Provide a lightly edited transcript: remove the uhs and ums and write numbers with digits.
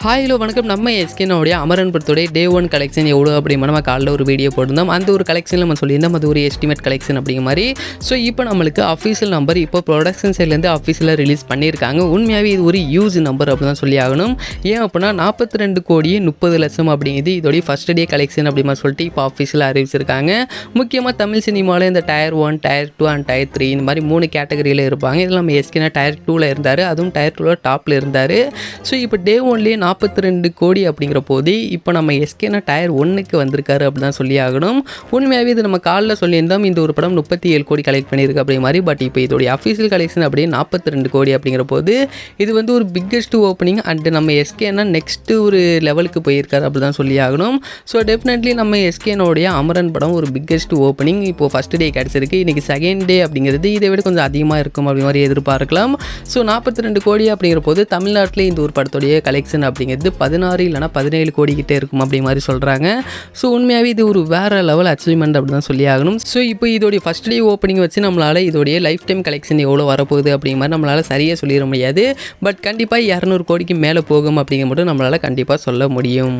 Hello வணக்கம். நம்ம எஸ்கேனோடைய அமரன் படத்தோடைய டே 1 கலெக்ஷன் எவ்வளோ அப்படிங்கிற நம்ம காலைல ஒரு வீடியோ போட்டிருந்தோம். அந்த ஒரு கலெக்ஷனில் நம்ம சொல்லியிருந்தோம் அது ஒரு எஸ்டிமேட் கலெக்ஷன் அப்படிங்கிற மாதிரி. ஸோ இப்போ நம்மளுக்கு அஃபீஷியல் நம்பர் இப்போ ப்ரொடக்ஷன் சைட்லேருந்து அஃபீஷியலாக ரிலீஸ் பண்ணியிருக்காங்க. உண்மையாகவே இது ஒரு யூஸ் நம்பர் அப்படி தான் சொல்லி ஆகணும். ஏன் அப்படின்னா 42,30,00,000 அப்படிங்கிறது இதோடைய ஃபஸ்ட் டே கலெக்ஷன் அப்படி மாதிரி சொல்லிட்டு இப்போ அஃபீஷியலாக அறிவிச்சிருக்காங்க. முக்கியமாக தமிழ் சினிமாவில் இந்த டயர் 1, டயர் 2 அண்ட் டயர் 3 இந்த மாதிரி 3 கேட்டகரியில் இருப்பாங்க. இதில் நம்ம எஸ்கேனா டயர் 2ல் இருந்தார், அதுவும் டயர் 2ல் டாப்பில் இருந்தார். ஸோ இப்போ டே 1லேயே 42 கோடி அப்படிங்கிற போது இப்போ நம்ம எஸ்கேனா டயர் 1க்கு வந்திருக்காரு அப்படி தான் சொல்லி ஆகணும். உண்மையாகவே இது நம்ம காலில் சொல்லியிருந்தோம் இந்த ஒரு படம் 37 கோடி கலெக்ட் பண்ணியிருக்கு அப்படி மாதிரி. பட் இப்போ இதோடைய அஃபீஷியல் கலெக்ஷன் அப்படியே 42 கோடி அப்படிங்கிற போது இது வந்து ஒரு பிக்கெஸ்ட் ஓப்பனிங் அண்ட் நம்ம எஸ்கேனா நெக்ஸ்ட்டு ஒரு லெவலுக்கு போயிருக்காரு அப்படி தான் சொல்லி ஆகணும். ஸோ டெஃபினெட்லி நம்ம எஸ்கேனோடைய அமரன் படம் ஒரு பிக்கெஸ்ட் ஓப்பனிங் இப்போது ஃபஸ்ட் டே கிடச்சிருக்கு. இன்றைக்கி செகண்ட் டே அப்படிங்கிறது இதை விட கொஞ்சம் அதிகமாக இருக்கும் அப்படி மாதிரி எதிர்பார்க்கலாம். ஸோ 42 கோடி அப்படிங்கிற போது தமிழ்நாட்டில் இந்த ஒரு படத்துடைய கலெக்ஷன் அப்படிங்கிறது 16 இல்லைனா 17 கோடி கிட்டே இருக்கும் அப்படி மாதிரி சொல்கிறாங்க. ஸோ உண்மையாகவே இது ஒரு வேறு லெவல் அச்சீவ்மெண்ட் அப்படி தான் சொல்லி ஆகணும். ஸோ இப்போ இதோடைய ஃபஸ்ட் டே ஓப்பனிங் வச்சு நம்மளால் இதோடைய லைஃப் டைம் கலெக்ஷன் எவ்வளோ வரப்போகுது அப்படிங்கிற மாதிரி நம்மளால் சரியாக சொல்லிட முடியாது. பட் கண்டிப்பாக 200 கோடிக்கு மேலே போகும் அப்படிங்கிற மட்டும் நம்மளால் கண்டிப்பாக சொல்ல முடியும்.